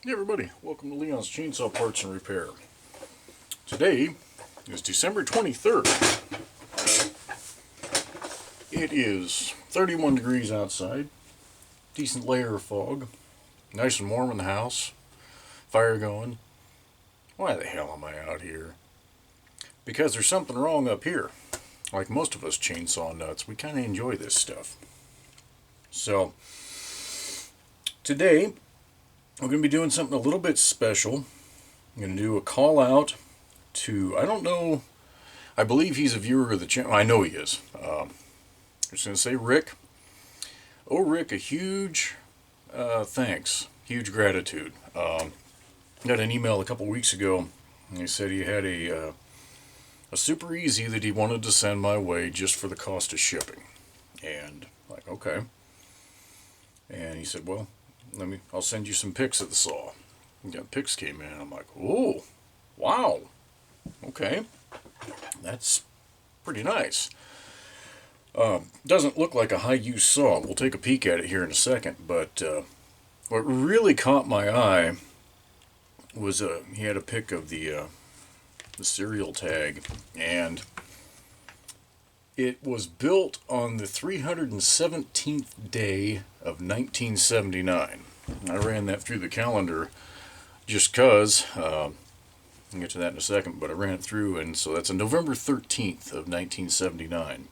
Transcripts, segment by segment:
Hey everybody, welcome to Leon's Chainsaw Parts and Repair. Today is December 23rd. It is 31 degrees outside, decent layer of fog, nice and warm in the house, fire going. Why the hell am I out here? Because there's something wrong up here. Like most of us chainsaw nuts, we kind of enjoy this stuff. So, today we're going to be doing something a little bit special. I'm going to do a call out to, I don't know, I believe he's a viewer of the channel. I know he is. I'm just going to say Rick. Oh, Rick, a huge thanks, huge gratitude. Got an email a couple weeks ago. And he said he had a super easy that he wanted to send my way just for the cost of shipping. And like, okay. And he said, well, I'll send you some pics of the saw. And got pics came in. I'm like, oh, wow. Okay. That's pretty nice. Doesn't look like a high-use saw. We'll take a peek at it here in a second. But what really caught my eye was he had a pic of the serial tag, and it was built on the 317th day of 1979. I ran that through the calendar just because, I'll get to that in a second, but I ran it through, and so that's a November 13th of 1979.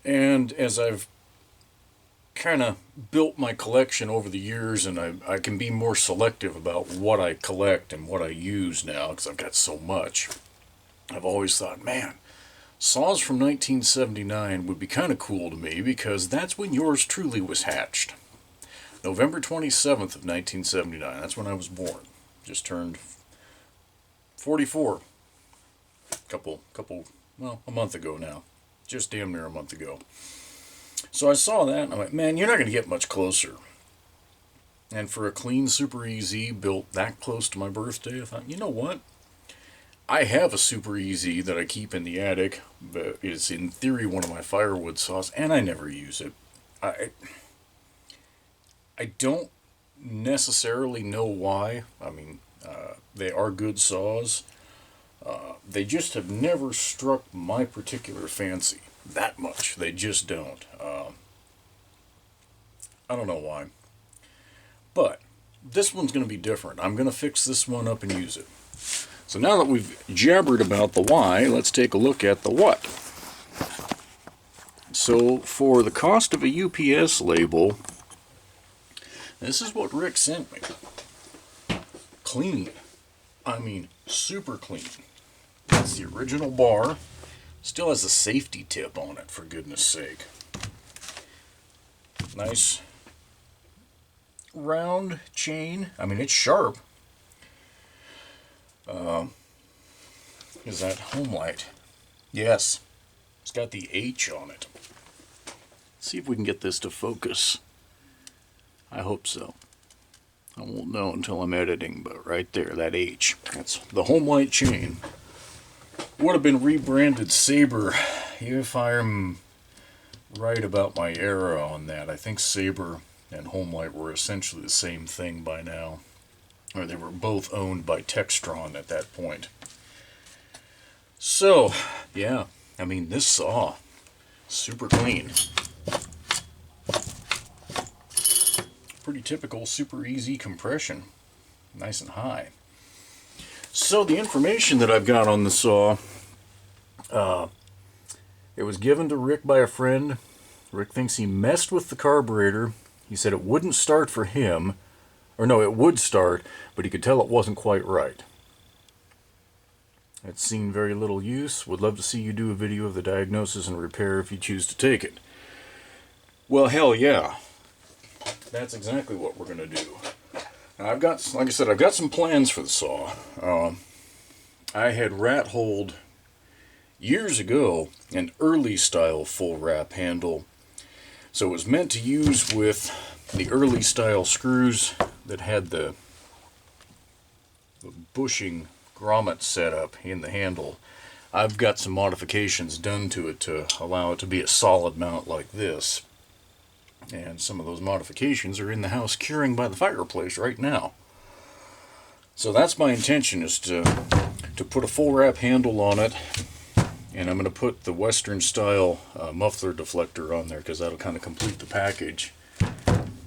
And as I've kind of built my collection over the years, and I can be more selective about what I collect and what I use now, because I've got so much, I've always thought, man, saws from 1979 would be kind of cool to me, because that's when yours truly was hatched. November 27th of 1979, that's when I was born. Just turned 44. Well, a month ago now. Just damn near a month ago. So I saw that, and I'm like, man, you're not going to get much closer. And for a clean Super Easy built that close to my birthday, I thought, you know what? I have a Super Easy that I keep in the attic, but it's in theory one of my firewood saws, and I never use it. I don't necessarily know why. I mean, they are good saws. They just have never struck my particular fancy that much. They just don't. I don't know why. But this one's going to be different. I'm going to fix this one up and use it. So now that we've jabbered about the why, let's take a look at the what. So for the cost of a UPS label, this is what Rick sent me. Clean. I mean, super clean. That's the original bar. Still has a safety tip on it, for goodness sake. Nice round chain. I mean, it's sharp. Is that Homelite? Yes. It's got the H on it. Let's see if we can get this to focus. I hope so. I won't know until I'm editing, but right there, that H. That's the Homelite chain. Would have been rebranded Saber if I'm right about my era on that. I think Saber and Homelite were essentially the same thing by now. Or they were both owned by Textron at that point. So, yeah, I mean, this saw, super clean. Pretty typical Super Easy compression. Nice and high. So the information that I've got on the saw, it was given to Rick by a friend. Rick thinks he messed with the carburetor. He said it wouldn't start for him. Or no, it would start, but he could tell it wasn't quite right. It's seen very little use. Would love to see you do a video of the diagnosis and repair if you choose to take it. Well, hell yeah. That's exactly what we're going to do. Now, I've got, like I said, I've got some plans for the saw. I had rat-holed years ago an early style full wrap handle. So it was meant to use with the early style screws that had the bushing grommet setup in the handle. I've got some modifications done to it to allow it to be a solid mount like this. And some of those modifications are in the house curing by the fireplace right now. So that's my intention, is to put a full wrap handle on it, and I'm going to put the Western style muffler deflector on there because that'll kind of complete the package.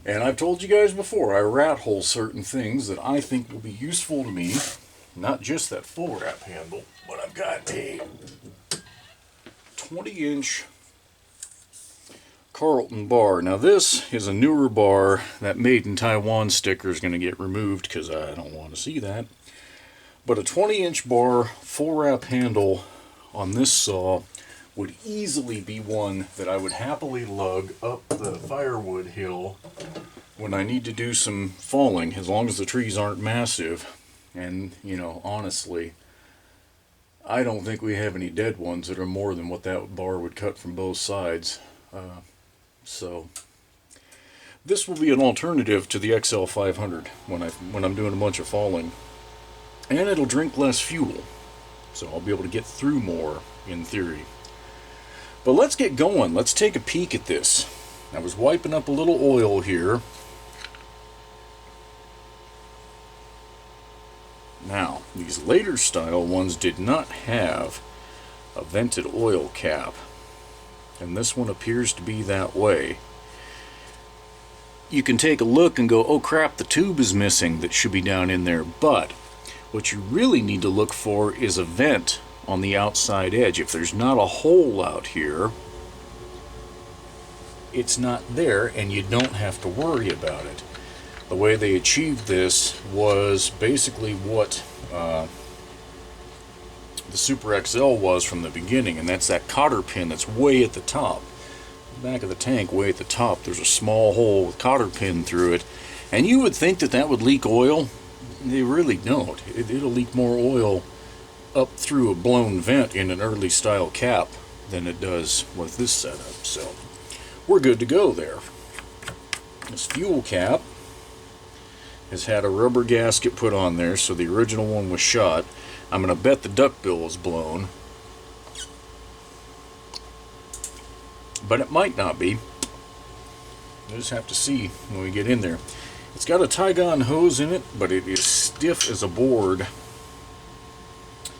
And I've told you guys before, I rat hole certain things that I think will be useful to me. Not just that full wrap handle, but I've got a 20-inch Carlton bar. Now this is a newer bar. That Made in Taiwan sticker is going to get removed because I don't want to see that. But a 20-inch bar, full wrap handle on this saw would easily be one that I would happily lug up the firewood hill when I need to do some falling, as long as the trees aren't massive. And, you know, honestly, I don't think we have any dead ones that are more than what that bar would cut from both sides. So this will be an alternative to the XL500 when I'm doing a bunch of falling. And it'll drink less fuel, so I'll be able to get through more, in theory. But let's get going. Let's take a peek at this. I was wiping up a little oil here. Now, these later style ones did not have a vented oil cap, and this one appears to be that way. You can take a look and go, oh crap, the tube is missing that should be down in there, but what you really need to look for is a vent on the outside edge. If there's not a hole out here, it's not there, and you don't have to worry about it. The way they achieved this was basically what the Super XL was from the beginning, and that's that cotter pin that's way at the top. The back of the tank, way at the top, there's a small hole with cotter pin through it, and you would think that that would leak oil. They really don't. It'll leak more oil up through a blown vent in an early style cap than it does with this setup, so we're good to go there. This fuel cap has had a rubber gasket put on there, so the original one was shot. I'm going to bet the duckbill is blown, but it might not be. We'll just have to see when we get in there. It's got a Tygon hose in it, but it is stiff as a board,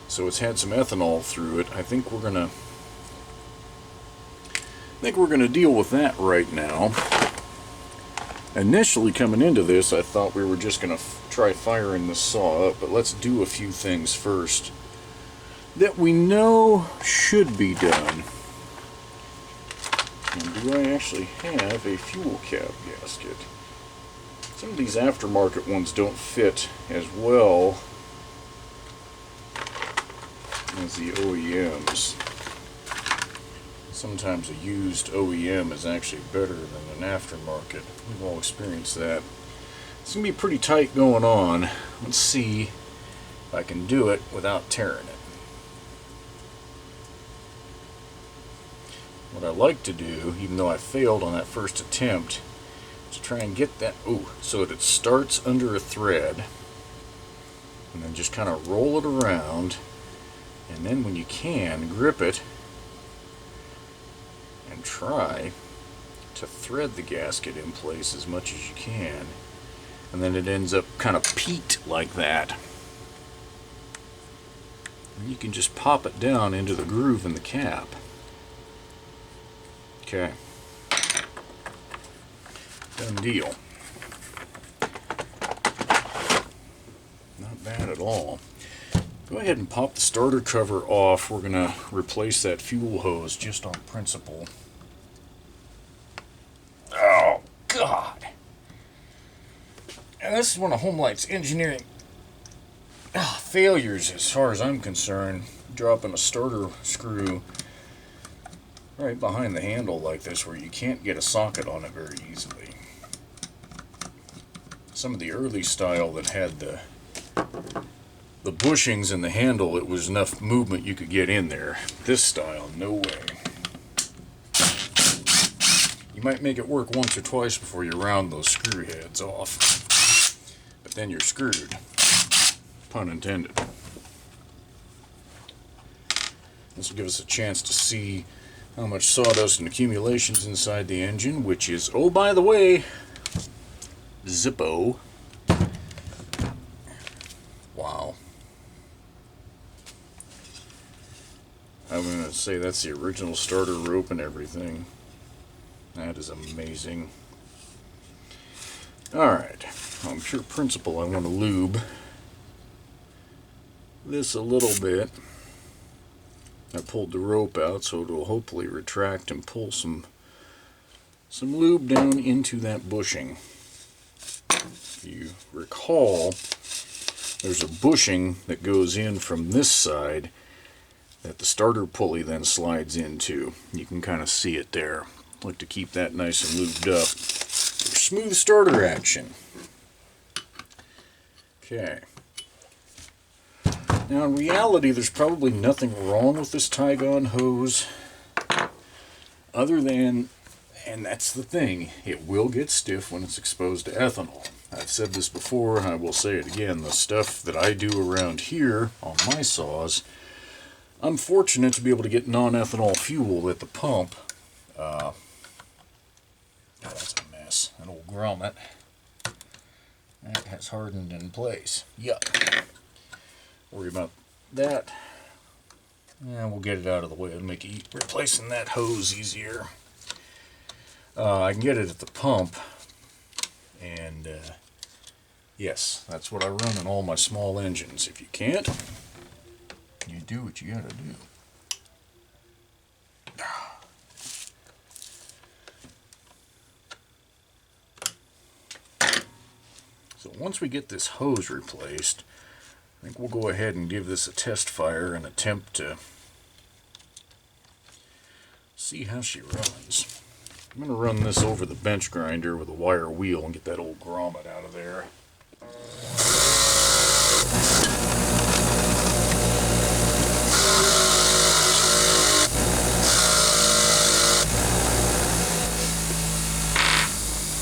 so it's had some ethanol through it. I think we're gonna deal with that right now. Initially coming into this, I thought we were just going to try firing this saw up, but let's do a few things first that we know should be done. And do I actually have a fuel cap gasket? Some of these aftermarket ones don't fit as well as the OEMs. Sometimes a used OEM is actually better than an aftermarket. We've all experienced that. It's going to be pretty tight going on. Let's see if I can do it without tearing it. What I like to do, even though I failed on that first attempt, is try and get that, so that it starts under a thread, and then just kind of roll it around, and then when you can, grip it and try to thread the gasket in place as much as you can, and then it ends up kind of peaked like that. And you can just pop it down into the groove in the cap. Okay. Done deal. Not bad at all. Go ahead and pop the starter cover off. We're going to replace that fuel hose just on principle. Oh, God. And this is one of Homelite's engineering failures as far as I'm concerned. Dropping a starter screw right behind the handle like this where you can't get a socket on it very easily. Some of the early style that had the bushings in the handle, it was enough movement you could get in there. This style, no way. You might make it work once or twice before you round those screw heads off, but then you're screwed. Pun intended. This will give us a chance to see how much sawdust and accumulations inside the engine, which is, oh by the way, Zippo. I'm going to say that's the original starter rope and everything. That is amazing. Alright, I'm pure principle. I want to lube this a little bit. I pulled the rope out so it will hopefully retract and pull some lube down into that bushing. If you recall, there's a bushing that goes in from this side that the starter pulley then slides into. You can kind of see it there. Like to keep that nice and lubed up for smooth starter action. Okay. Now in reality, there's probably nothing wrong with this Tygon hose other than, and that's the thing, it will get stiff when it's exposed to ethanol. I've said this before and I will say it again, the stuff that I do around here on my saws, I'm fortunate to be able to get non-ethanol fuel at the pump. Oh, that's a mess. That old grommet. That has hardened in place. Yuck. Worry about that. And we'll get it out of the way. It'll make replacing that hose easier. I can get it at the pump. And yes, that's what I run in all my small engines. If you can't, you do what you gotta do. So once we get this hose replaced, I think we'll go ahead and give this a test fire and attempt to see how she runs. I'm going to run this over the bench grinder with a wire wheel and get that old grommet out of there.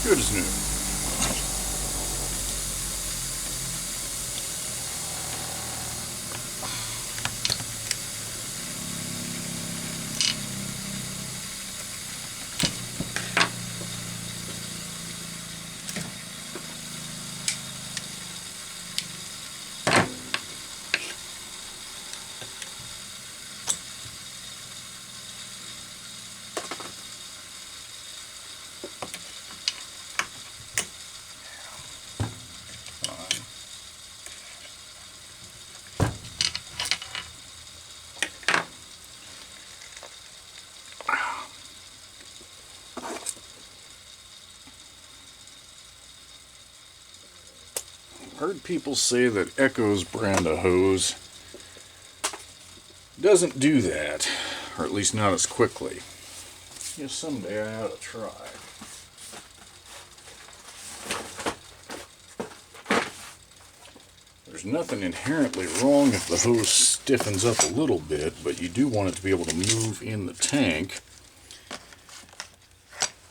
Good as new. Heard people say that Echo's brand of hose doesn't do that, or at least not as quickly. Guess someday I ought to try. There's nothing inherently wrong if the hose stiffens up a little bit, but you do want it to be able to move in the tank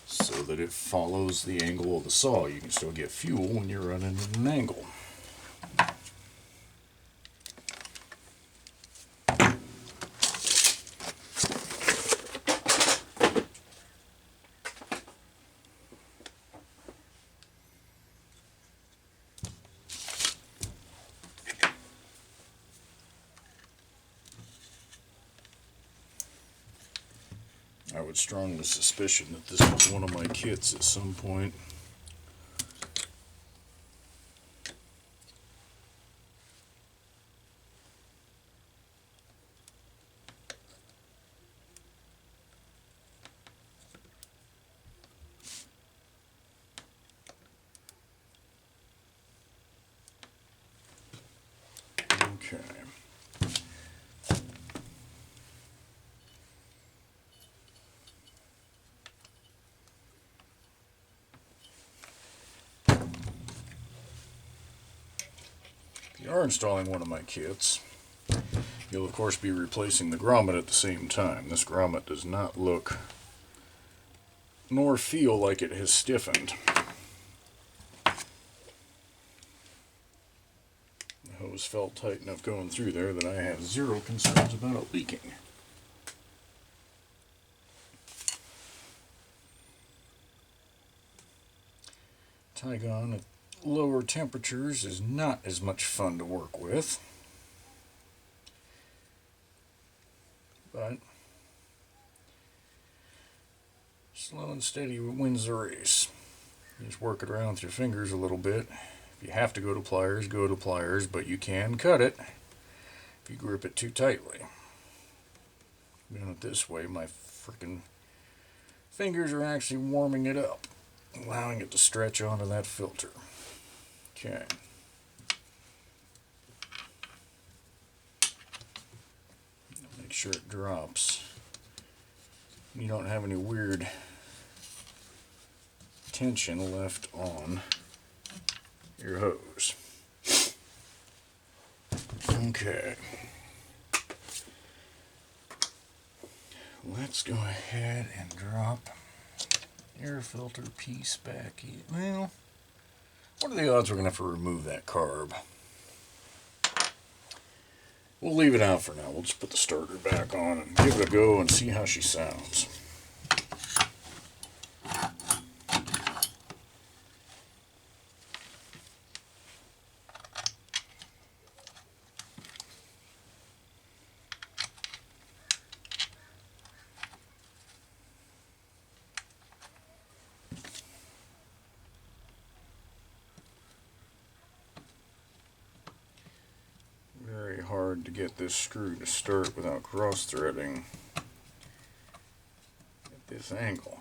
so that it follows the angle of the saw. You can still get fuel when you're running at an angle. I would strongly suspicion that this was one of my kits at some point. Okay. If you are installing one of my kits, you'll of course be replacing the grommet at the same time. This grommet does not look nor feel like it has stiffened. The hose felt tight enough going through there that I have zero concerns about it leaking. Tygon at lower temperatures is not as much fun to work with. But slow and steady wins the race. You just work it around with your fingers a little bit. If you have to go to pliers, but you can cut it if you grip it too tightly. Doing it this way, my freaking fingers are actually warming it up, allowing it to stretch onto that filter. Okay. Make sure it drops. You don't have any weird tension left on your hose. Okay. Let's go ahead and drop air filter piece back in. Well, what are the odds we're going to have to remove that carb? We'll leave it out for now. We'll just put the starter back on and give it a go and see how she sounds. Very hard to get this screw to start without cross-threading at this angle.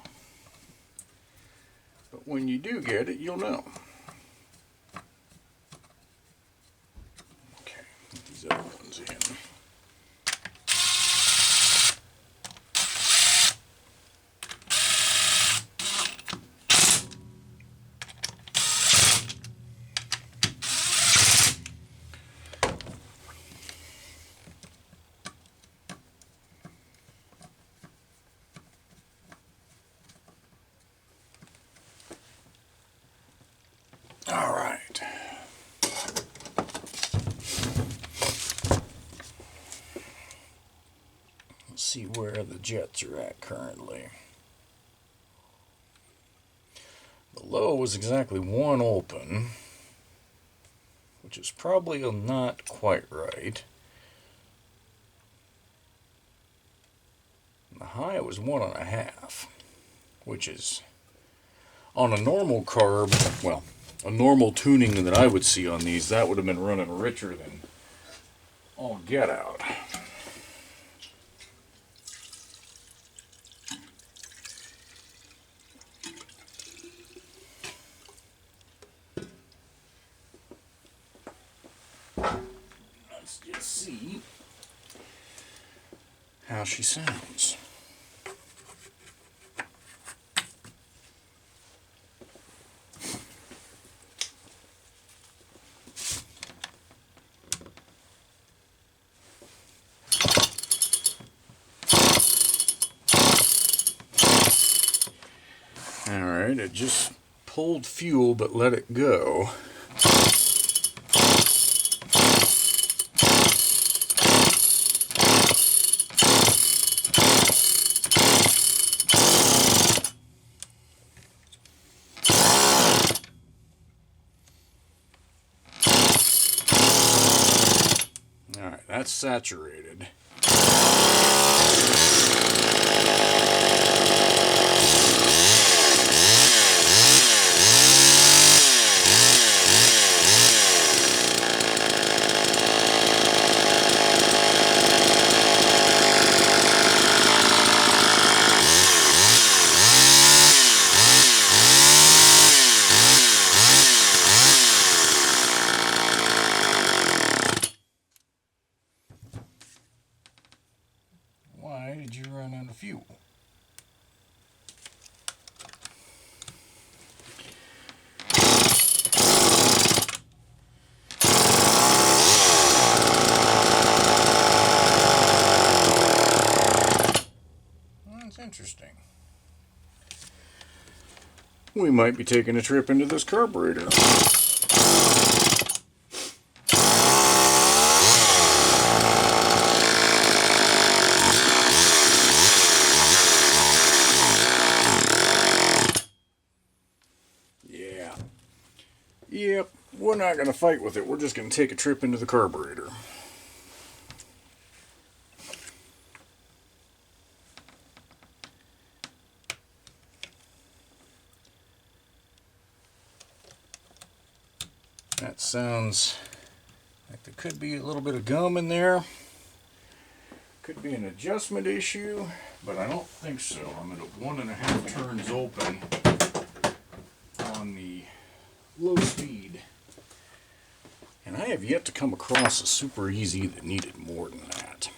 But when you do get it, you'll know. Okay, put these other ones in. All right. Let's see where the jets are at currently. The low was exactly one open, which is probably not quite right. And the high was 1.5, which is on a normal carb, well, a normal tuning that I would see on these, that would have been running richer than all get out. Let's just see how she sounds. Alright, it just pulled fuel but let it go. Alright, that's saturated. Why did you run out of fuel? That's interesting. We might be taking a trip into this carburetor. Yep, we're not going to fight with it. We're just going to take a trip into the carburetor. sounds like there could be a little bit of gum in there. Could be an adjustment issue, but I don't think so. I'm at 1.5 turns open on the low speed. And I have yet to come across a Super Easy that needed more than that.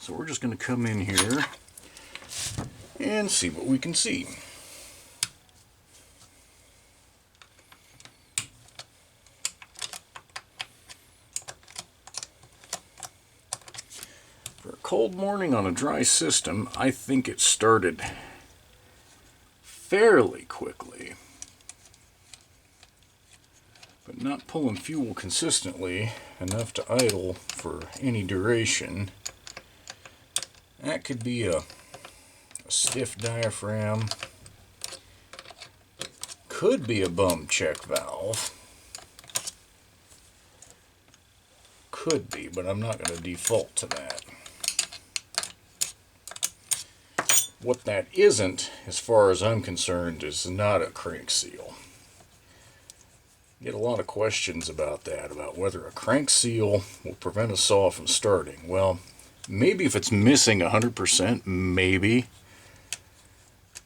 So we're just going to come in here and see what we can see. For a cold morning on a dry system, I think it started fairly quickly. But not pulling fuel consistently enough to idle for any duration. That could be a stiff diaphragm. Could be a bum check valve. Could be, but I'm not going to default to that. What that isn't, as far as I'm concerned, is not a crank seal. Get a lot of questions about that, about whether a crank seal will prevent a saw from starting. Well, maybe if it's missing 100%, maybe,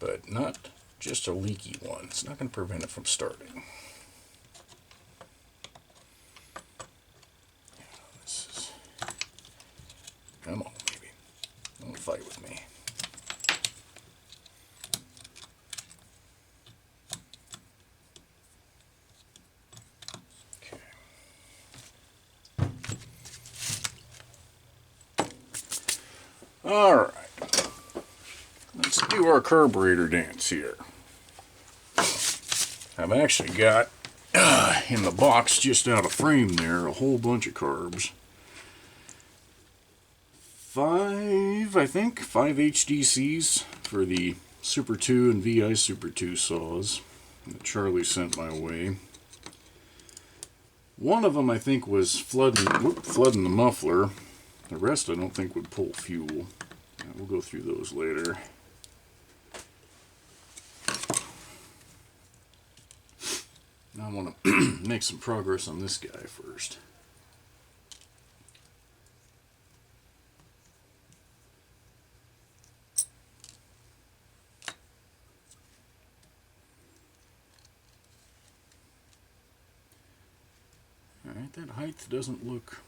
but not just a leaky one. It's not going to prevent it from starting. This is, come on, baby, don't fight with me. Alright, let's do our carburetor dance here. I've actually got, in the box just out of frame there, a whole bunch of carbs. 5 HDCs for the Super 2 and VI Super 2 saws that Charlie sent my way. One of them I think was flooding the muffler. The rest I don't think would pull fuel. We'll go through those later. Now I want to make some progress on this guy first. Alright, that height doesn't look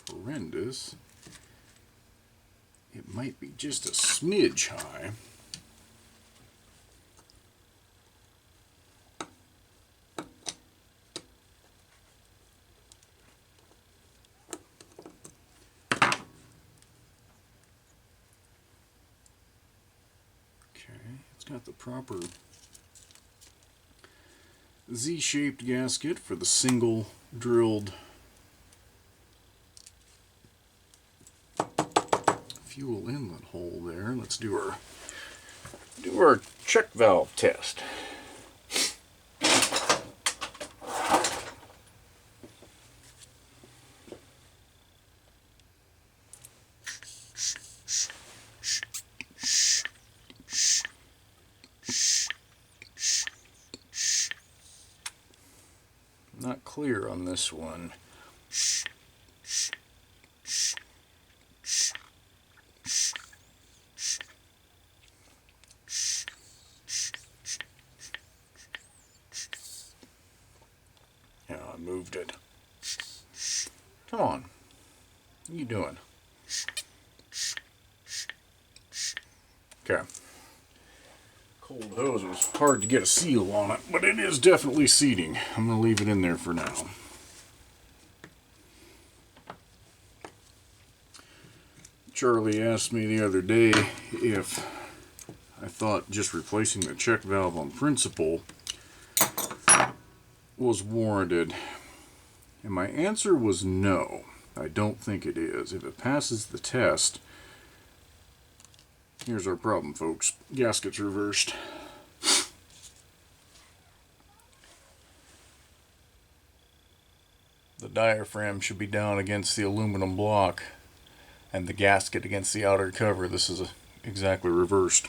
horrendous. It might be just a smidge high. Okay, it's got the proper Z-shaped gasket for the single drilled fuel inlet hole there. Let's do our check valve test. Not clear on this one. Yeah, I moved it. Come on. What are you doing? Okay. Cold hose was hard to get a seal on it, but it is definitely seating. I'm going to leave it in there for now. Charlie asked me the other day if I thought just replacing the check valve on principle was warranted. And my answer was no. I don't think it is. If it passes the test, here's our problem, folks. Gasket's reversed. The diaphragm should be down against the aluminum block and the gasket against the outer cover. This is exactly reversed.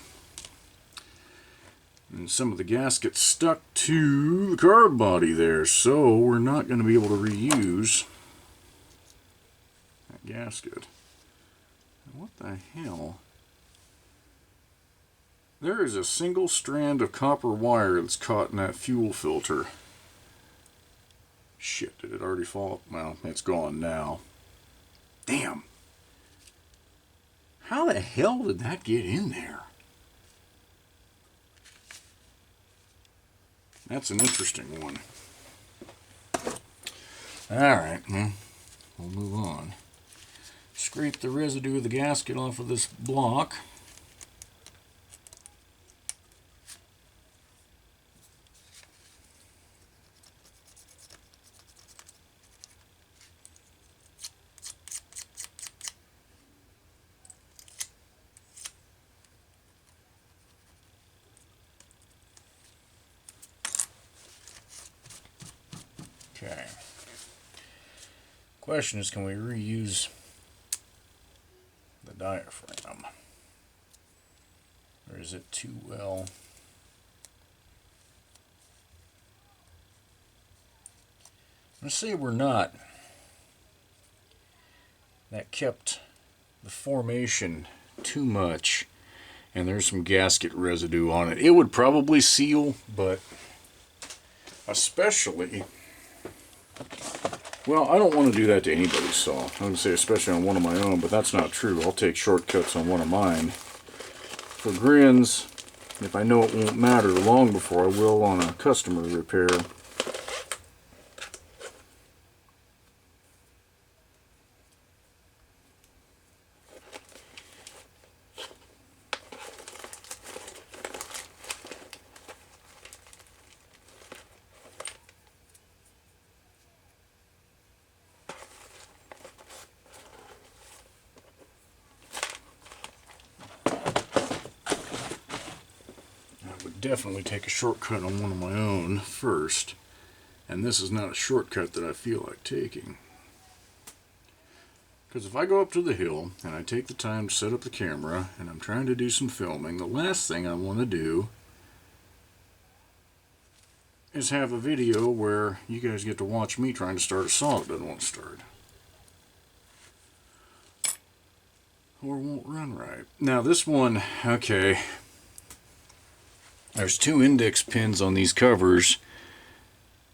And some of the gasket stuck to the carb body there, so we're not going to be able to reuse that gasket. What the hell? There is a single strand of copper wire that's caught in that fuel filter. Shit, did it already fall? Well, it's gone now. Damn. How the hell did that get in there? That's an interesting one. Alright, well, we'll move on. Scrape the residue of the gasket off of this block. Okay. Question is, can we reuse the diaphragm? Or is it too well? I'm going to say we're not. That kept the formation too much, and there's some gasket residue on it. It would probably seal, but especially, well, I don't want to do that to anybody's saw. I'm going to say especially on one of my own, but that's not true. I'll take shortcuts on one of mine. For grins, if I know it won't matter long before I will on a customer repair. Definitely take a shortcut on one of my own first, and this is not a shortcut that I feel like taking, because if I go up to the hill and I take the time to set up the camera and I'm trying to do some filming, the last thing I want to do is have a video where you guys get to watch me trying to start a saw that doesn't want to start or won't run right. Now this one, okay, there's two index pins on these covers,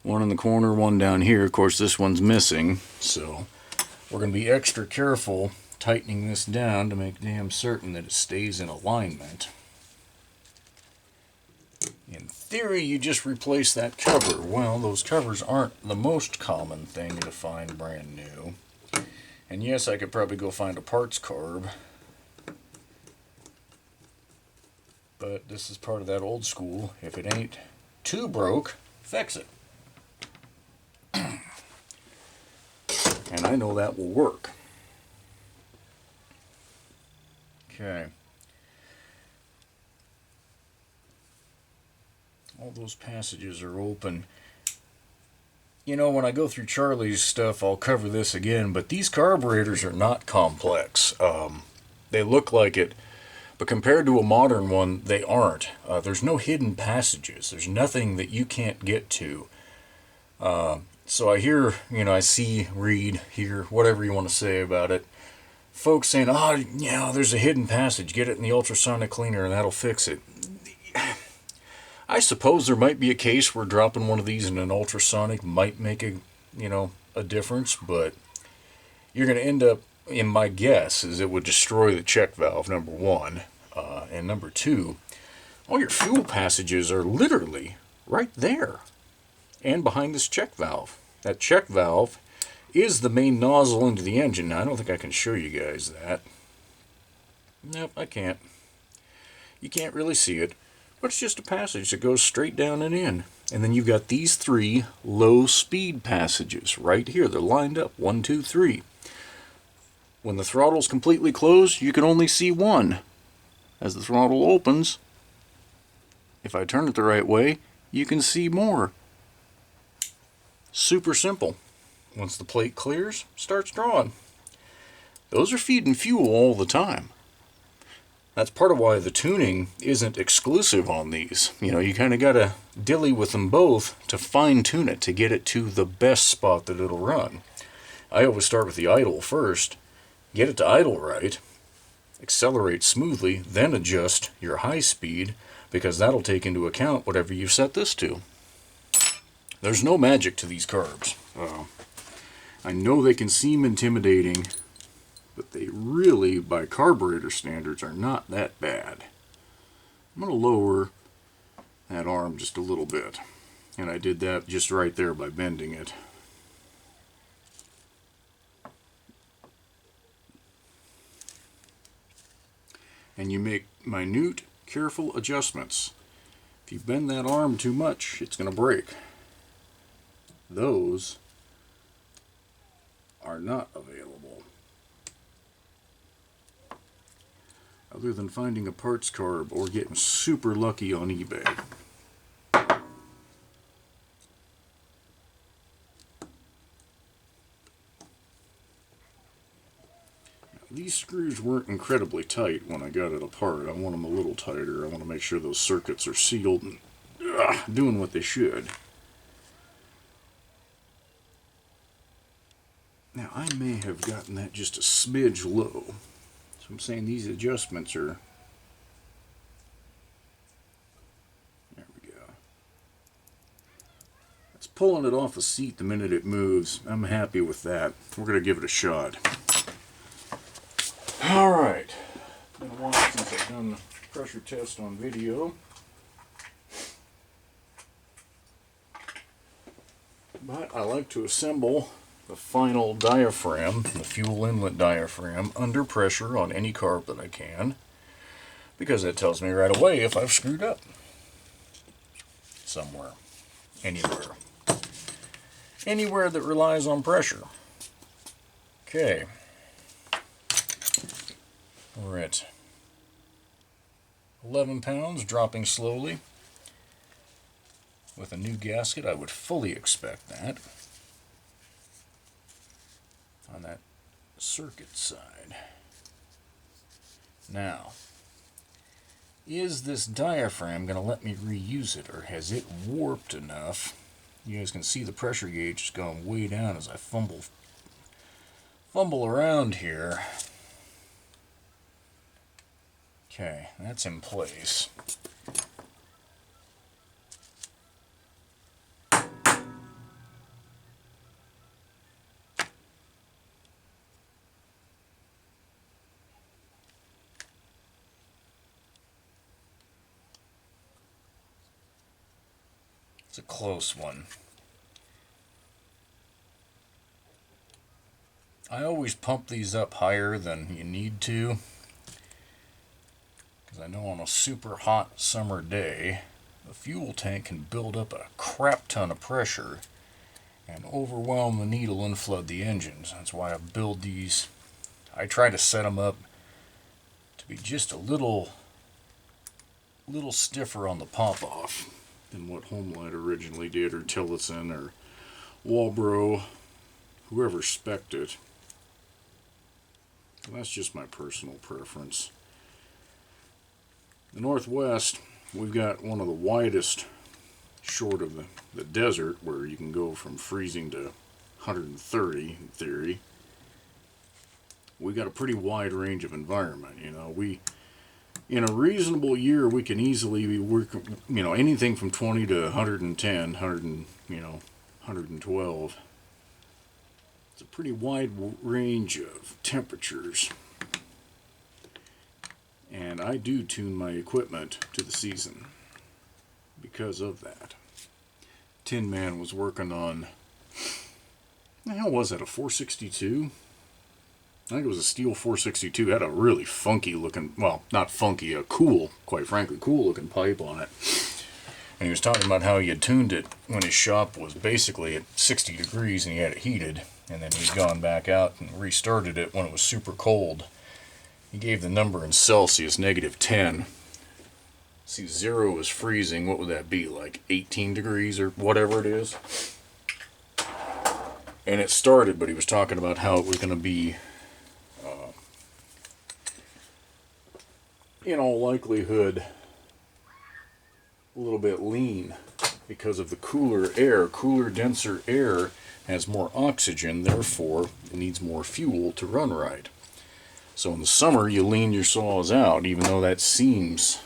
one in the corner, one down here. Of course, this one's missing, so we're going to be extra careful tightening this down to make damn certain that it stays in alignment. In theory, you just replace that cover. Well, those covers aren't the most common thing to find brand new. And yes, I could probably go find a parts carb, but this is part of that old school. If it ain't too broke, fix it. And I know that will work. Okay. All those passages are open. You know, when I go through Charlie's stuff, I'll cover this again, but these carburetors are not complex. They look like it, but compared to a modern one, they aren't. There's no hidden passages. There's nothing that you can't get to. So I hear, I see, read, hear, whatever you want to say about it. Folks saying, there's a hidden passage. Get it in the ultrasonic cleaner and that'll fix it. I suppose there might be a case where dropping one of these in an ultrasonic might make a difference, but you're going to end up, in my guess, is it would destroy the check valve, number one. And number two, all your fuel passages are literally right there and behind this check valve. That check valve is the main nozzle into the engine. Now, I don't think I can show you guys that. Nope, I can't. You can't really see it, but it's just a passage that goes straight down and in. And then you've got these three low speed passages right here. They're lined up, 1, 2, 3. When the throttle's completely closed, you can only see one. As the throttle opens, if I turn it the right way, you can see more. Super simple. Once the plate clears, starts drawing. Those are feeding fuel all the time. That's part of why the tuning isn't exclusive on these. You know, you kind of got to dilly with them both to fine tune it, to get it to the best spot that it'll run. I always start with the idle first, get it to idle right, accelerate smoothly, then adjust your high speed, because that'll take into account whatever you set this to. There's no magic to these carbs. I know they can seem intimidating, but they really, by carburetor standards, are not that bad. I'm going to lower that arm just a little bit. And I did that just right there by bending it. And you make minute, careful adjustments. If you bend that arm too much, it's going to break. Those are not available. Other than finding a parts carb or getting super lucky on eBay. These screws weren't incredibly tight when I got it apart. I want them a little tighter. I want to make sure those circuits are sealed and doing what they should. Now, I may have gotten that just a smidge low. So I'm saying these adjustments are... There we go. It's pulling it off the seat the minute it moves. I'm happy with that. We're going to give it a shot. Alright. Been a while since I've done the pressure test on video. But I like to assemble the final diaphragm, the fuel inlet diaphragm, under pressure on any carb that I can, because that tells me right away if I've screwed up somewhere, anywhere that relies on pressure. Okay, we're at 11 pounds, dropping slowly. With a new gasket, I would fully expect that. On that circuit side. Now, is this diaphragm going to let me reuse it, or has it warped enough? You guys can see the pressure gauge is going way down as I fumble around here. Okay, that's in place. It's a close one. I always pump these up higher than you need to, because I know on a super hot summer day, the fuel tank can build up a crap ton of pressure and overwhelm the needle and flood the engines. That's why I build these. I try to set them up to be just a little stiffer on the pop-off than what Homelite originally did, or Tillotson, or Walbro, whoever spec'd it. And that's just my personal preference. The Northwest, we've got one of the widest, short of the desert, where you can go from freezing to 130 in theory. We got a pretty wide range of environment. You know, in a reasonable year, we can easily be working, you know, anything from 20 to 110, 112. It's a pretty wide range of temperatures. And I do tune my equipment to the season because of that. Tin Man was working on, what the hell was that, a 462? I think it was a steel 462. It had a really funky looking, well, not funky, a cool, quite frankly, cool looking pipe on it. And he was talking about how he had tuned it when his shop was basically at 60 degrees and he had it heated. And then he'd gone back out and restarted it when it was super cold. He gave the number in Celsius, -10. See, 0 is freezing. What would that be, like 18 degrees or whatever it is? And it started, but he was talking about how it was going to be in all likelihood a little bit lean because of the cooler air. Cooler, denser air has more oxygen, therefore it needs more fuel to run right. So in the summer, you lean your saws out, even though that seems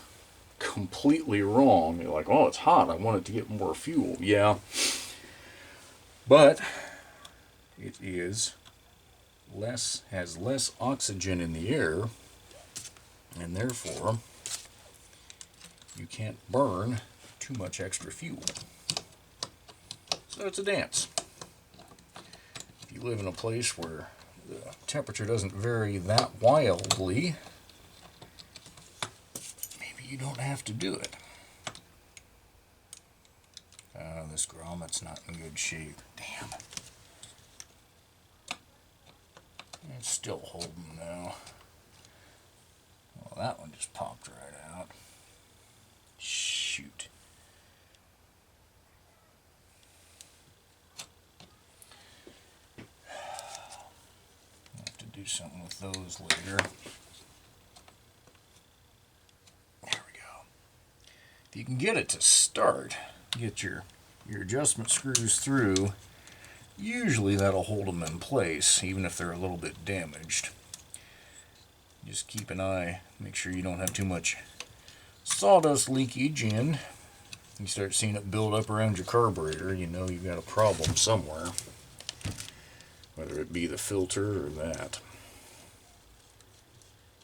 completely wrong. You're like, oh, it's hot, I want it to get more fuel. Yeah, but it has less oxygen in the air, and therefore you can't burn too much extra fuel. So it's a dance. If you live in a place where the temperature doesn't vary that wildly, maybe you don't have to do it. This grommet's not in good shape. Damn. It's still holding now. Well, that one just popped right out. Shoot. I'll have to do something with those later. There we go. If you can get it to start, get your adjustment screws through, usually that'll hold them in place, even if they're a little bit damaged. Just keep an eye, make sure you don't have too much sawdust leakage in. You start seeing it build up around your carburetor, you know you've got a problem somewhere. Whether it be the filter or that.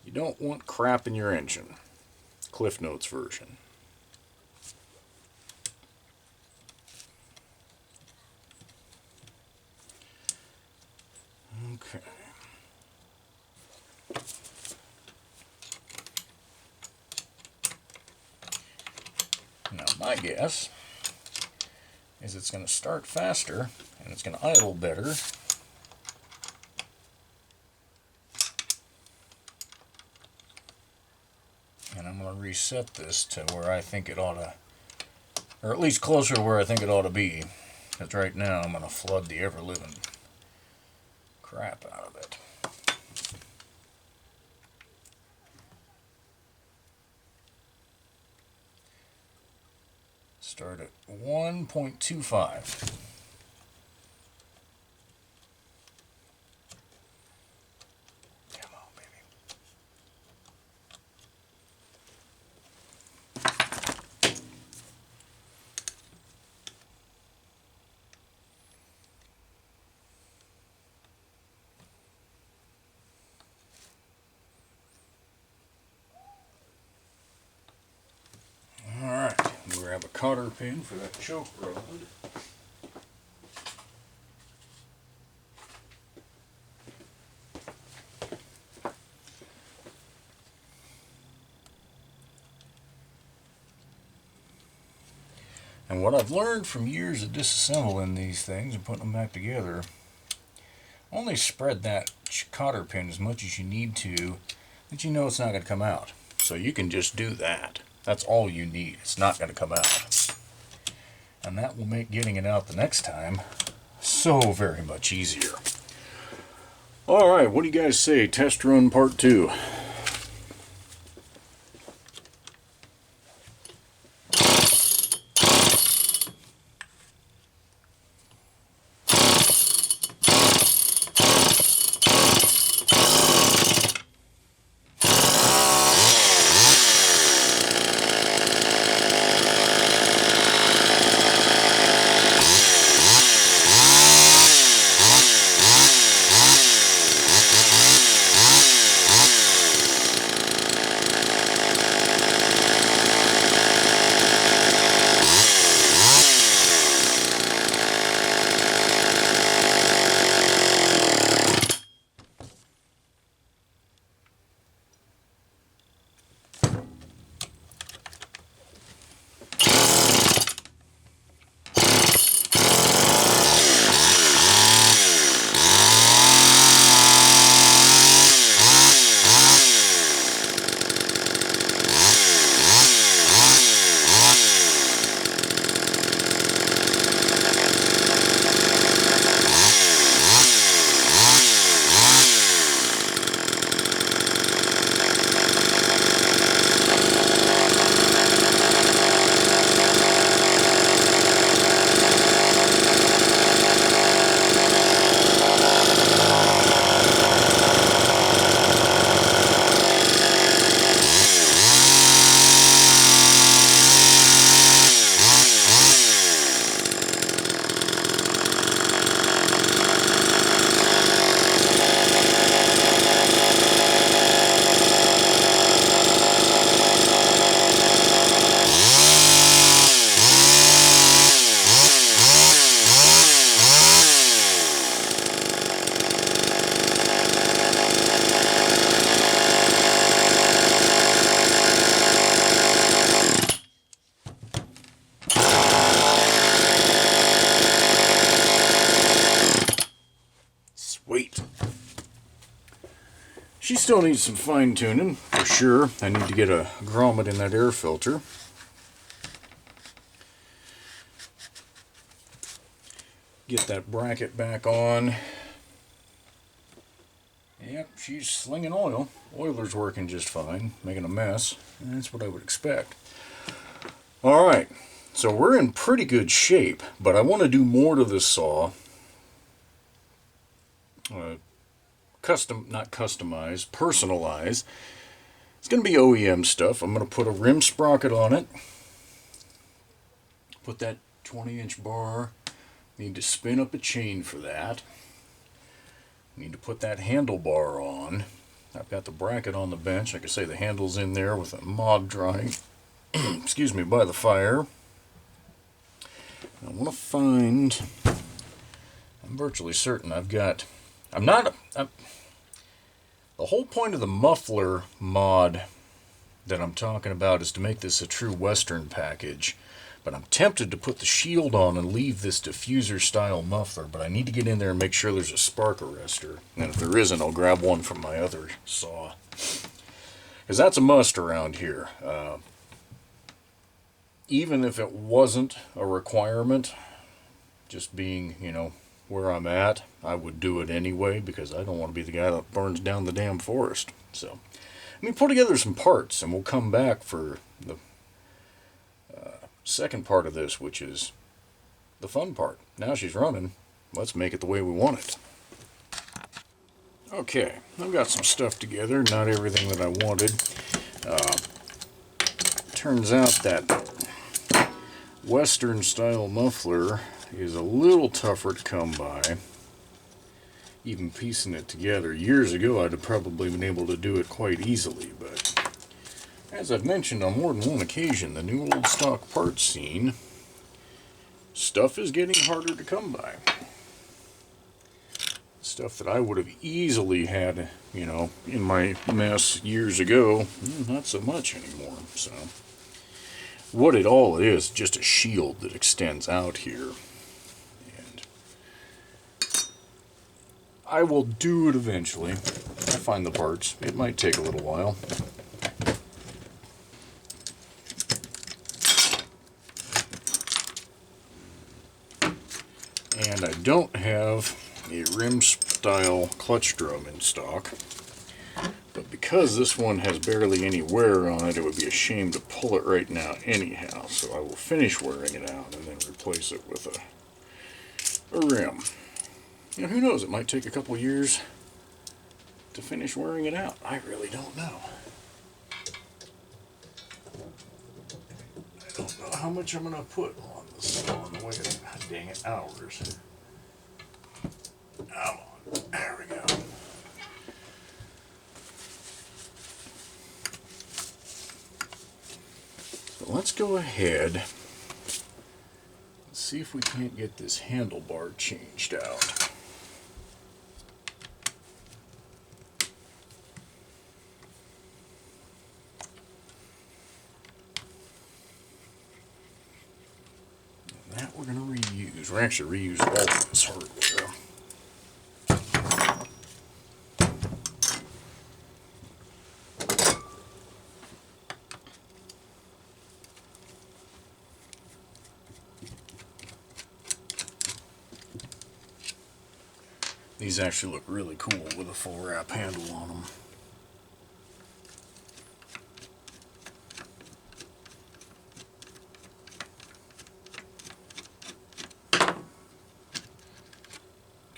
You don't want crap in your engine. Cliff Notes version. Okay. Now my guess is it's going to start faster and it's going to idle better. And I'm going to reset this to where I think it ought to, or at least closer to where I think it ought to be. Because right now I'm going to flood the ever-living crap out of it. Start at 1.25. Come on, baby. Alright, grab a cotter pin for that choke rod. And what I've learned from years of disassembling these things and putting them back together, only spread that cotter pin as much as you need to, that you know it's not going to come out. So you can just do that. That's all you need. It's not going to come out. And that will make getting it out the next time so very much easier. Alright, what do you guys say? Test run part 2. Wait. She still needs some fine tuning, for sure. I need to get a grommet in that air filter. Get that bracket back on. Yep, she's slinging oil. Oiler's working just fine, making a mess. That's what I would expect. Alright, so we're in pretty good shape, but I want to do more to this saw. Not customize, personalize. It's going to be OEM stuff. I'm going to put a rim sprocket on it. Put that 20-inch bar. Need to spin up a chain for that. Need to put that handlebar on. I've got the bracket on the bench. Like I say, the handle's in there with a mod drying. Excuse me, by the fire. I want to find. I'm virtually certain I've got. The whole point of the muffler mod that I'm talking about is to make this a true Western package. But I'm tempted to put the shield on and leave this diffuser style muffler, but I need to get in there and make sure there's a spark arrestor. And if there isn't, I'll grab one from my other saw. Because that's a must around here. Even if it wasn't a requirement, just being, where I'm at, I would do it anyway, because I don't want to be the guy that burns down the damn forest. So, let me pull together some parts, and we'll come back for the second part of this, which is the fun part. Now she's running. Let's make it the way we want it. Okay, I've got some stuff together. Not everything that I wanted. Turns out that Western style muffler is a little tougher to come by. Even piecing it together. Years ago I'd have probably been able to do it quite easily, but as I've mentioned on more than one occasion, the new old stock parts scene, stuff is getting harder to come by. Stuff that I would have easily had, in my mess years ago, not so much anymore. So, what it all is, just a shield that extends out here. And I will do it eventually. I'll find the parts. It might take a little while. And I don't have a rim style clutch drum in stock, but because this one has barely any wear on it, it would be a shame to pull it right now anyhow, so I will finish wearing it out and then replace it with a rim. Who knows, it might take a couple years to finish wearing it out. I really don't know. I don't know how much I'm going to put on this saw in the way of, dang it, hours. Come on, there we go. So let's go ahead and see if we can't get this handlebar changed out. That we're going to reuse. We're actually reuse all of this hardware. These actually look really cool with a full wrap handle on them.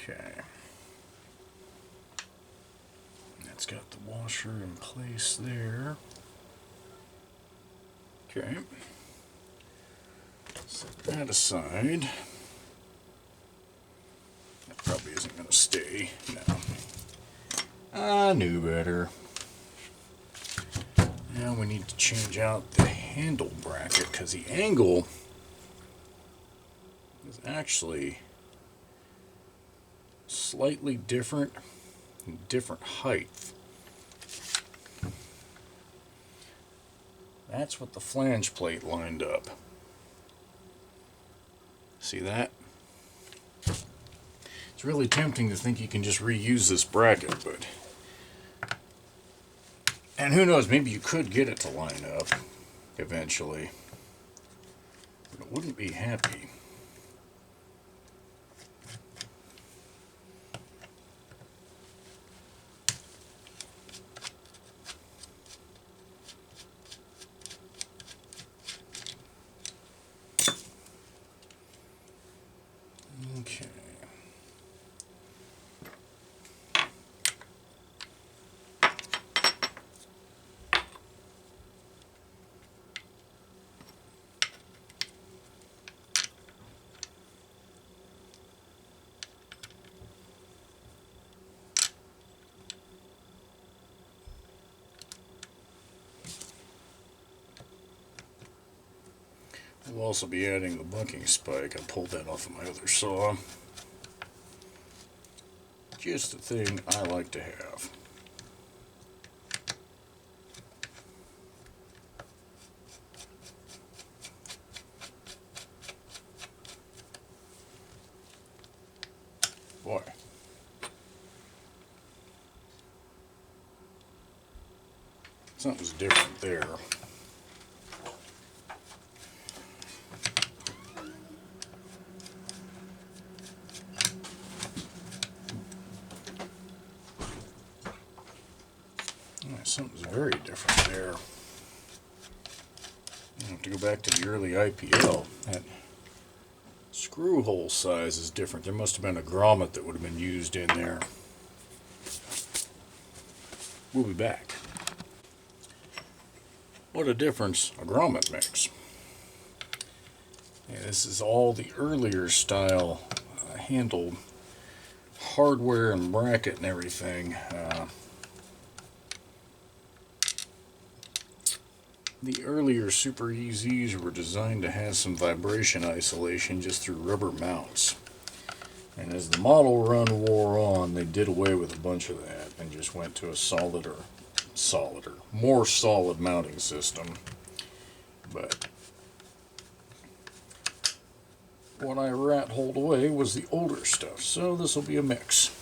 Okay. That's got the washer in place there. Okay. Set that aside. That probably isn't going to stay. No. I knew better. Now we need to change out the handle bracket because the angle is actually slightly different height. That's what the flange plate lined up. See that? It's really tempting to think you can just reuse this bracket, but... And who knows, maybe you could get it to line up eventually. But it wouldn't be happy. Okay. We'll also be adding the bucking spike. I pulled that off of my other saw. Just the thing I like to have. Boy. Something's different there. Something's very different there. I have to go back to the early IPL. That screw hole size is different. There must have been a grommet that would have been used in there. We'll be back. What a difference a grommet makes. Yeah, this is all the earlier style handled hardware and bracket and everything. The earlier Super EZs were designed to have some vibration isolation just through rubber mounts. And as the model run wore on, they did away with a bunch of that and just went to a more solid mounting system. But what I rat-holed away was the older stuff, so this will be a mix.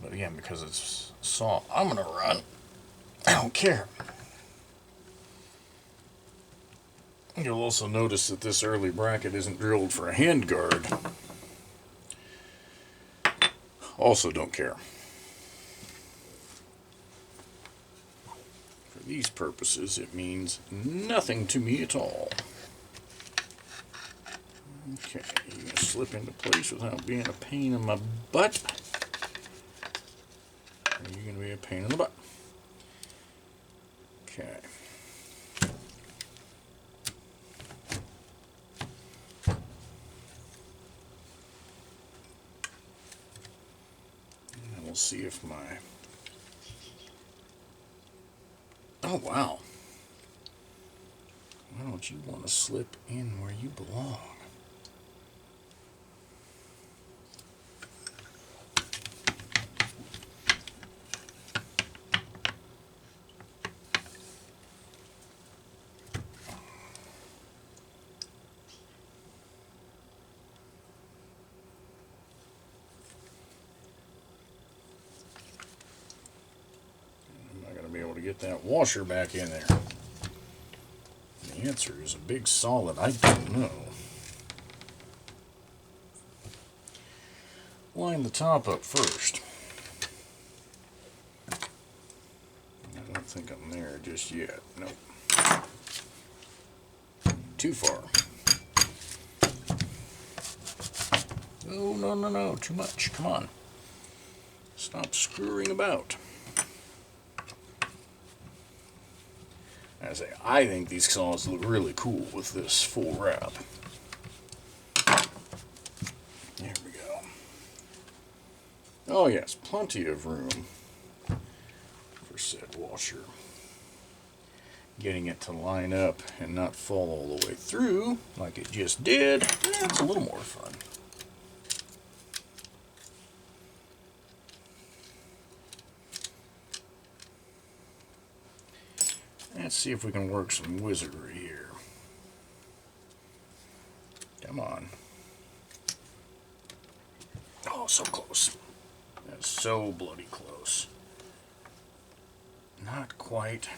But again, because it's a saw I'm going to run, I don't care. You'll also notice that this early bracket isn't drilled for a handguard. Also don't care. For these purposes, it means nothing to me at all. Okay, you're going to slip into place without being a pain in my butt. Or you're going to be a pain in the butt. Okay. See if my... Oh, wow. Why don't you want to slip in where you belong? Get that washer back in there. The answer is a big solid. I don't know. Line the top up first. I don't think I'm there just yet. Nope. Too far. Oh, no, no, no. Too much. Come on. Stop screwing about. I think these saws look really cool with this full wrap. There we go. Oh yes, plenty of room for said washer. Getting it to line up and not fall all the way through like it just did, that's a little more fun. Let's see if we can work some wizardry here. Come on. Oh, That's so bloody close. Not quite.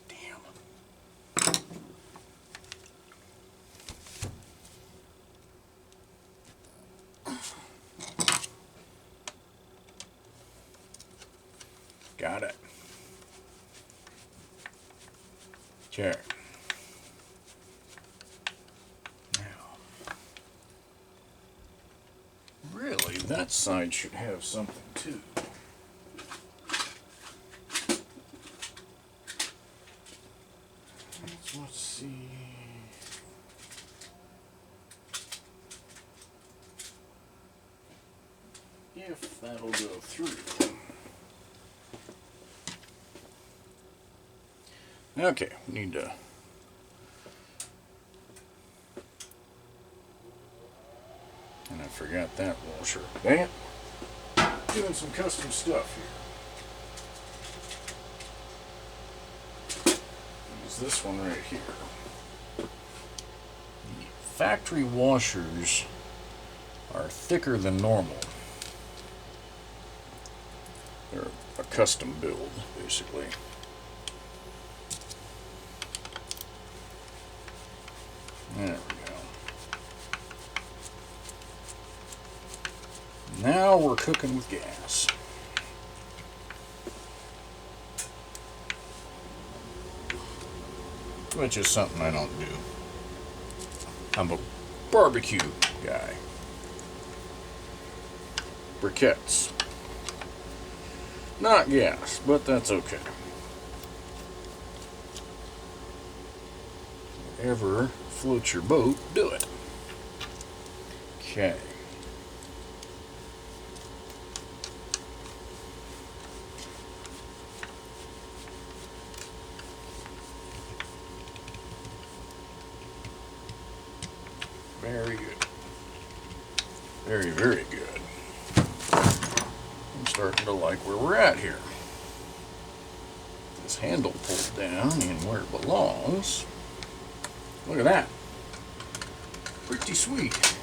Damn. Got it. Okay. Really, that side should have something too. Let's see. If that'll go through. Okay, we need to. And I forgot that washer. Dang it. Doing some custom stuff here. Use this one right here. The factory washers are thicker than normal. They're a custom build, basically. There we go. Now we're cooking with gas. Which is something I don't do. I'm a barbecue guy. Briquettes. Not gas, but that's okay. Whatever floats your boat, do it. Okay. Very good. Very, very good. I'm starting to like where we're at here. This handle pulled down and where it belongs. Look at that. Pretty sweet.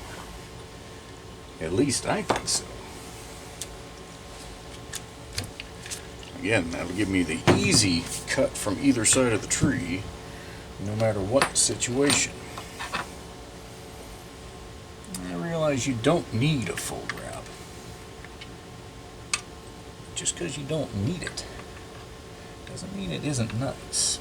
At least I think so. Again, that'll give me the easy cut from either side of the tree, no matter what situation. I realize you don't need a full grab. Just because you don't need it doesn't mean it isn't nice.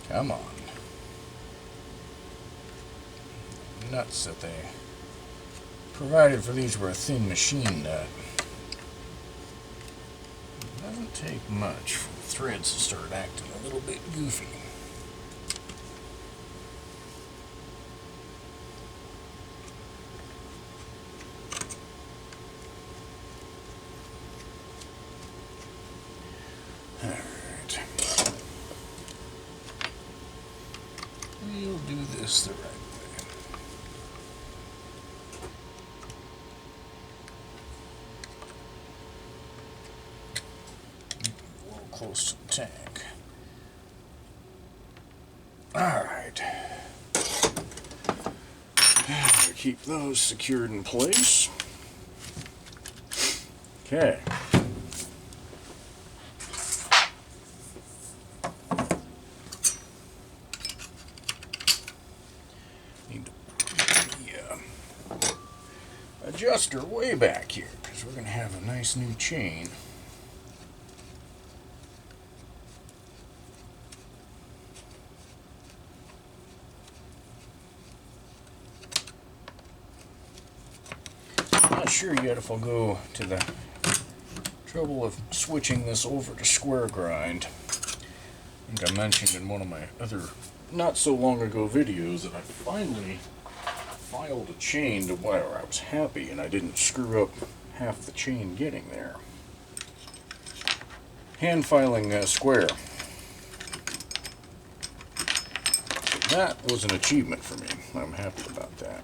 Come on. Nuts that they provided for these were a thin machine nut. It doesn't take much for the threads to start acting a little bit goofy. Alright. We'll do this the right way. Close to the tank. Alright. Keep those secured in place. Okay. Need to put the adjuster way back here because we're going to have a nice new chain. Not sure yet if I'll go to the trouble of switching this over to square grind. I think I mentioned in one of my other not so long ago videos that I finally filed a chain to where I was happy and I didn't screw up half the chain getting there. Hand filing square. So that was an achievement for me. I'm happy about that.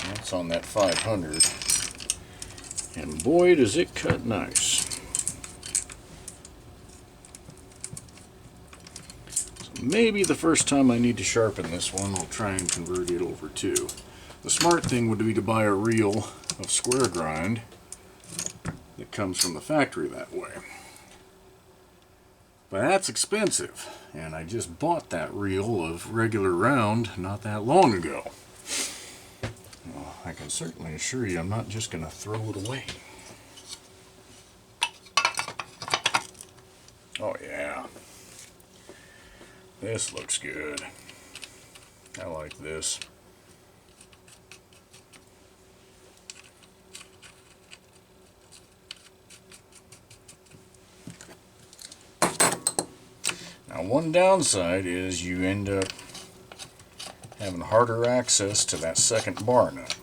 That's on that 500. And boy, does it cut nice. So maybe the first time I need to sharpen this one, I'll try and convert it over to. The smart thing would be to buy a reel of square grind that comes from the factory that way. But that's expensive, and I just bought that reel of regular round not that long ago. Well, I can certainly assure you I'm not just going to throw it away. Oh yeah, this looks good. I like this. Now, one downside is you end up having harder access to that second bar nut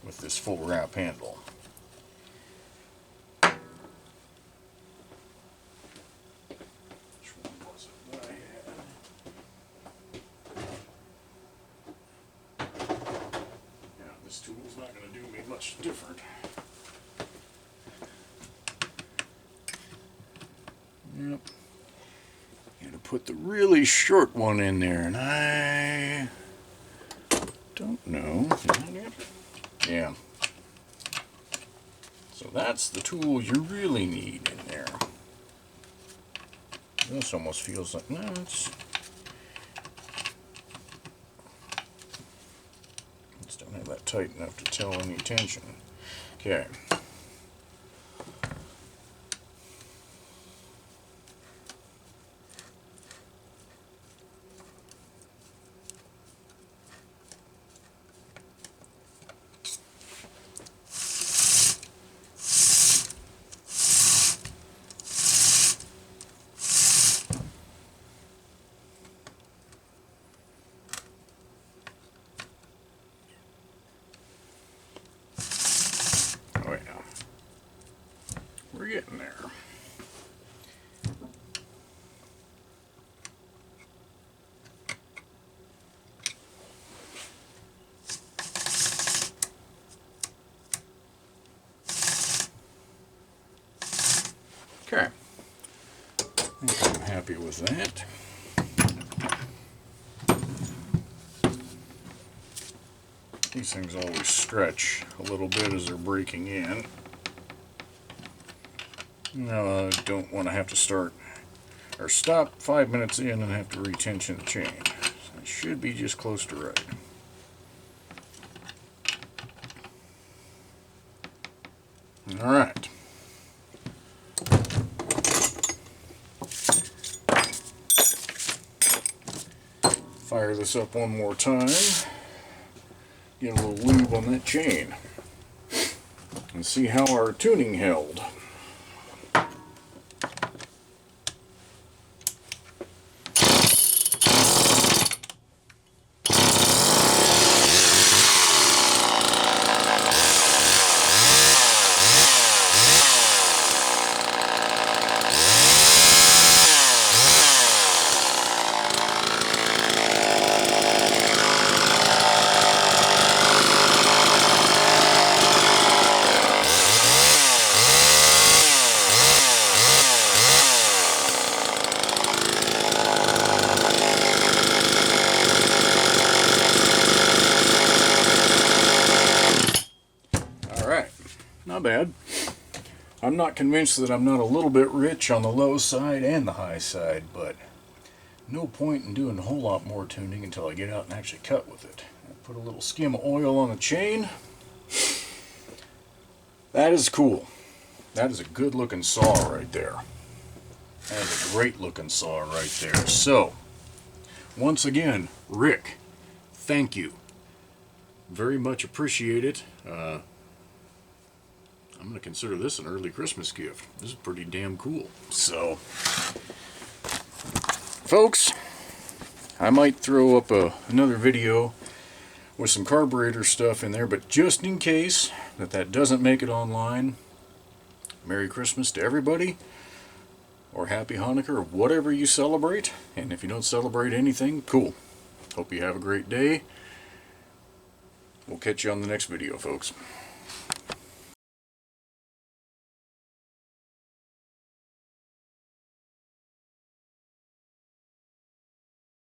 with this full wrap handle. Which one was it that I had? Yeah, this tool's not going to do me much different. Yep. To put the really short one in there, and I don't know. Is that it? Yeah. So that's the tool you really need in there. This almost feels like, no, it's... Just don't have that tight enough to tell any tension. Okay. We're getting there. Okay. I think I'm happy with that. These things always stretch a little bit as they're breaking in. No, I don't want to have to start or stop 5 minutes in and have to retension the chain. So it should be just close to right. Alright. Fire this up one more time. Get a little lube on that chain. And see how our tuning held. Not bad. I'm not convinced that I'm not a little bit rich on the low side and the high side, but no point in doing a whole lot more tuning until I get out and actually cut with it. I put a little skim of oil on the chain. That is cool. That is a good looking saw right there. That is a great looking saw right there. So, once again, Rick, thank you. Very much appreciate it. I'm going to consider this an early Christmas gift. This is pretty damn cool. So, folks, I might throw up another video with some carburetor stuff in there, but just in case that doesn't make it online, Merry Christmas to everybody. or Happy Hanukkah, or whatever you celebrate. And if you don't celebrate anything, cool. Hope you have a great day. We'll catch you on the next video, folks.